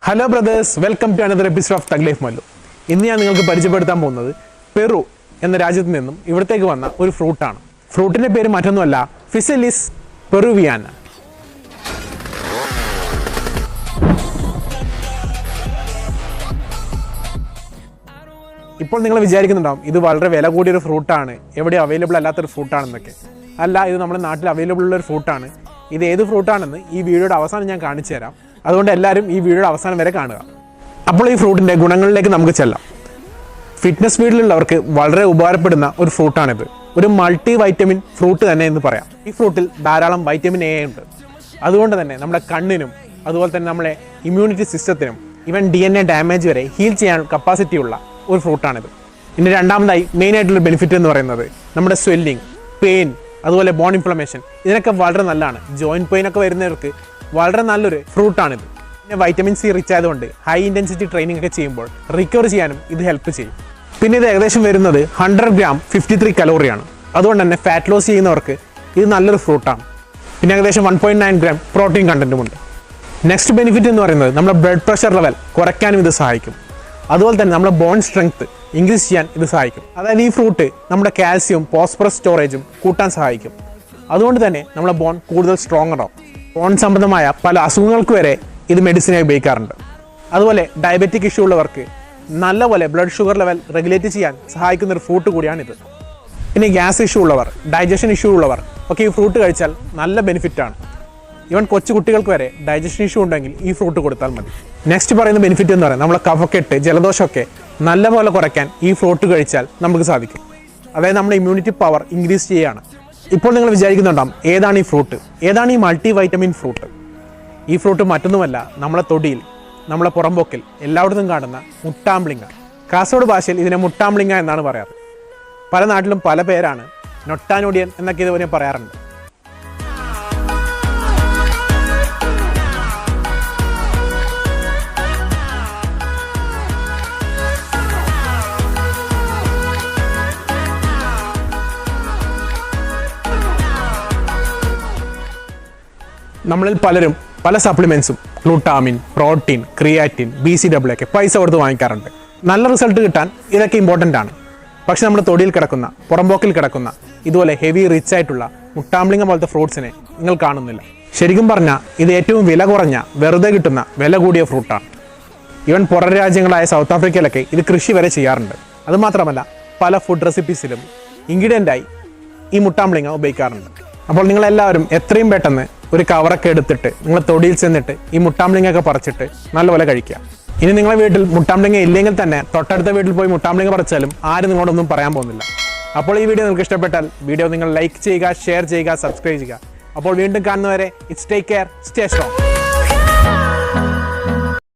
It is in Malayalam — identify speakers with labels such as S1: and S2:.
S1: Hello brothers, welcome to another episode of thug life Mallu. ഇന്ന് ഞാൻ നിങ്ങൾക്ക് പരിചയപ്പെടുത്താൻ പോകുന്നത് പെറു എന്ന രാജ്യത്ത് നിന്നും ഇവിടത്തേക്ക് വന്ന ഒരു ഫ്രൂട്ടാണ്. ഫ്രൂട്ടിൻ്റെ പേര് മറ്റൊന്നുമല്ല, ഫിസെലിസ് പെറുവിയാന. ഇപ്പോൾ നിങ്ങൾ വിചാരിക്കുന്നുണ്ടാവും ഇത് വളരെ വില കൂടിയൊരു ഫ്രൂട്ടാണ്, എവിടെ അവൈലബിൾ അല്ലാത്തൊരു ഫ്രൂട്ടാണെന്നൊക്കെ. അല്ല, ഇത് നമ്മുടെ നാട്ടിൽ അവൈലബിൾ ഉള്ളൊരു ഫ്രൂട്ടാണ്. ഇത് ഏത് ഫ്രൂട്ടാണെന്ന് ഈ വീഡിയോയുടെ അവസാനം ഞാൻ കാണിച്ചു തരാം. അതുകൊണ്ട് എല്ലാവരും ഈ വീഡിയോയുടെ അവസാനം വരെ കാണുക. അപ്പോൾ ഈ ഫ്രൂട്ടിൻ്റെ ഗുണങ്ങളിലേക്ക് നമുക്ക് ചെല്ലാം. ഫിറ്റ്നസ് ഫീൽഡിലുള്ളവർക്ക് വളരെ ഉപകാരപ്പെടുന്ന ഒരു ഫ്രൂട്ടാണിത്. ഒരു മൾട്ടി വൈറ്റമിൻ ഫ്രൂട്ട് തന്നെ എന്ന് പറയാം. ഈ ഫ്രൂട്ടിൽ ധാരാളം വൈറ്റമിൻ എ ഉണ്ട്. അതുകൊണ്ട് തന്നെ നമ്മുടെ കണ്ണിനും അതുപോലെ തന്നെ നമ്മുടെ ഇമ്മ്യൂണിറ്റി സിസ്റ്റത്തിനും ഈവൻ DNA ഡാമേജ് വരെ ഹീൽ ചെയ്യാൻ കപ്പാസിറ്റി ഉള്ള ഒരു ഫ്രൂട്ടാണിത്. ഇനി രണ്ടാമതായി മെയിനായിട്ടുള്ള ബെനിഫിറ്റ് എന്ന് പറയുന്നത് നമ്മുടെ സ്വെല്ലിങ്, പെയിൻ, അതുപോലെ ബോൺ ഇൻഫ്ലമേഷൻ, ഇതിനൊക്കെ വളരെ നല്ലതാണ്. ജോയിൻറ്റ് പെയിൻ ഒക്കെ വരുന്നവർക്ക് വളരെ നല്ലൊരു ഫ്രൂട്ടാണിത്. പിന്നെ വൈറ്റമിൻ സി റിച്ച് ആയതുകൊണ്ട് ഹൈ ഇൻറ്റൻസിറ്റി ട്രെയിനിങ് ഒക്കെ ചെയ്യുമ്പോൾ റിക്കവർ ചെയ്യാനും ഇത് ഹെൽപ്പ് ചെയ്യും. പിന്നെ ഇത് ഏകദേശം വരുന്നത് 100 ഗ്രാം 53 കലോറിയാണ്. അതുകൊണ്ട് തന്നെ ഫാറ്റ് ലോസ് ചെയ്യുന്നവർക്ക് ഇത് നല്ലൊരു ഫ്രൂട്ടാണ്. പിന്നെ ഏകദേശം 1.9 ഗ്രാം പ്രോട്ടീൻ കണ്ടൻറ്റുമുണ്ട്. നെക്സ്റ്റ് ബെനിഫിറ്റ് എന്ന് പറയുന്നത് നമ്മുടെ ബ്ലഡ് പ്രഷർ ലെവൽ കുറയ്ക്കാനും ഇത് സഹായിക്കും. അതുപോലെ തന്നെ നമ്മുടെ ബോൺ സ്ട്രെങ്ത് ഇൻക്രീസ് ചെയ്യാൻ ഇത് സഹായിക്കും. അതായത് ഈ ഫ്രൂട്ട് നമ്മുടെ കാൽസ്യവും ഫോസ്ഫറസ് സ്റ്റോറേജും കൂട്ടാൻ സഹായിക്കും. അതുകൊണ്ട് തന്നെ നമ്മുടെ ബോൺ കൂടുതൽ സ്ട്രോങ്ങർ ആവും. ബോൺ സംബന്ധമായ പല അസുഖങ്ങൾക്ക് വരെ ഇത് മെഡിസിനായി ഉപയോഗിക്കാറുണ്ട്. അതുപോലെ ഡയബറ്റിക് ഇഷ്യൂ ഉള്ളവർക്ക് നല്ലപോലെ ബ്ലഡ് ഷുഗർ ലെവൽ റെഗുലേറ്റ് ചെയ്യാൻ സഹായിക്കുന്ന ഒരു ഫ്രൂട്ട് കൂടിയാണിത്. ഇനി ഗ്യാസ് ഇഷ്യൂ ഉള്ളവർ, ഡൈജഷൻ ഇഷ്യൂ ഉള്ളവർ ഒക്കെ ഈ ഫ്രൂട്ട് കഴിച്ചാൽ നല്ല ബെനിഫിറ്റാണ്. ഈവൻ കൊച്ചു കുട്ടികൾക്ക് വരെ ഡൈജഷൻ ഇഷ്യൂ ഉണ്ടെങ്കിൽ ഈ ഫ്രൂട്ട് കൊടുത്താൽ മതി. നെക്സ്റ്റ് പറയുന്ന ബെനിഫിറ്റ് എന്ന് പറയുന്നത് നമ്മളെ കഫക്കെട്ട്, ജലദോഷമൊക്കെ നല്ലപോലെ കുറയ്ക്കാൻ ഈ ഫ്രൂട്ട് കഴിച്ചാൽ നമുക്ക് സാധിക്കും. അതായത് നമ്മുടെ ഇമ്മ്യൂണിറ്റി പവർ ഇൻക്രീസ് ചെയ്യുകയാണ്. ഇപ്പോൾ നിങ്ങൾ വിചാരിക്കുന്നുണ്ടാവും ഏതാണ് ഈ ഫ്രൂട്ട്, ഏതാണ് ഈ മൾട്ടി വൈറ്റമിൻ ഫ്രൂട്ട്? ഈ ഫ്രൂട്ട് മറ്റൊന്നുമല്ല, നമ്മളെ തൊടിയിൽ, നമ്മളെ പുറമ്പോക്കിൽ എല്ലായിടത്തും കാണുന്ന മുട്ടാമ്പ്ലിങ്ങ. കാസർഗോഡ് ഭാഷയിൽ ഇതിനെ മുട്ടാമ്പ്ലിങ്ങ എന്നാണ് പറയാറ്. പല നാട്ടിലും പല പേരാണ്. നൊട്ടാനോഡിയൻ എന്നൊക്കെ ഇതുപോലെ പറയാറുണ്ട്. നമ്മളിൽ പലരും പല സപ്ലിമെൻറ്റ്സും ഗ്ലൂട്ടാമിൻ, പ്രോട്ടീൻ, ക്രിയാറ്റിൻ, BCAA ഒക്കെ പൈസ കൊടുത്ത് വാങ്ങിക്കാറുണ്ട്. നല്ല റിസൾട്ട് കിട്ടാൻ ഇതൊക്കെ ഇമ്പോർട്ടൻ്റ് ആണ്. പക്ഷെ നമ്മുടെ തൊടിയിൽ കിടക്കുന്ന, പുറമ്പോക്കിൽ കിടക്കുന്ന ഇതുപോലെ ഹെവി റിച്ച് ആയിട്ടുള്ള മുട്ടാമ്പ്ലിങ്ങ പോലത്തെ ഫ്രൂട്ട്സിനെ നിങ്ങൾ കാണുന്നില്ല. ശരിക്കും പറഞ്ഞാൽ ഇത് ഏറ്റവും വില കുറഞ്ഞ, വെറുതെ കിട്ടുന്ന, വില കൂടിയ ഫ്രൂട്ടാണ്. ഈവൻ പുറം രാജ്യങ്ങളായ സൗത്ത് ആഫ്രിക്കയിലൊക്കെ ഇത് കൃഷി വരെ ചെയ്യാറുണ്ട്. അതുമാത്രമല്ല പല ഫുഡ് റെസിപ്പീസിലും ഇൻഗ്രീഡിയൻ്റായി ഈ മുട്ടാമ്പ്ലിങ്ങ ഉപയോഗിക്കാറുണ്ട്. അപ്പോൾ നിങ്ങളെല്ലാവരും എത്രയും പെട്ടെന്ന് ഒരു കവറൊക്കെ എടുത്തിട്ട് നിങ്ങൾ തൊടിയിൽ ചെന്നിട്ട് ഈ മുട്ടാമ്പ്ലിങ്ങ ഒക്കെ പറിച്ചിട്ട് നല്ലപോലെ കഴിക്കുക. ഇനി നിങ്ങളുടെ വീട്ടിൽ മുട്ടാമ്പ്ലിങ്ങ ഇല്ലെങ്കിൽ തന്നെ തൊട്ടടുത്ത വീട്ടിൽ പോയി മുട്ടാമ്പ്ലിങ്ങ പറിച്ചാലും ആരും നിങ്ങളോടൊന്നും പറയാൻ പോകുന്നില്ല. അപ്പോൾ ഈ വീഡിയോ നിങ്ങൾക്ക് ഇഷ്ടപ്പെട്ടാൽ വീഡിയോ നിങ്ങൾ ലൈക്ക് ചെയ്യുക, ഷെയർ ചെയ്യുക, സബ്സ്ക്രൈബ് ചെയ്യുക. അപ്പോൾ വീണ്ടും കാണുന്നവരെ it's take care, stay strong.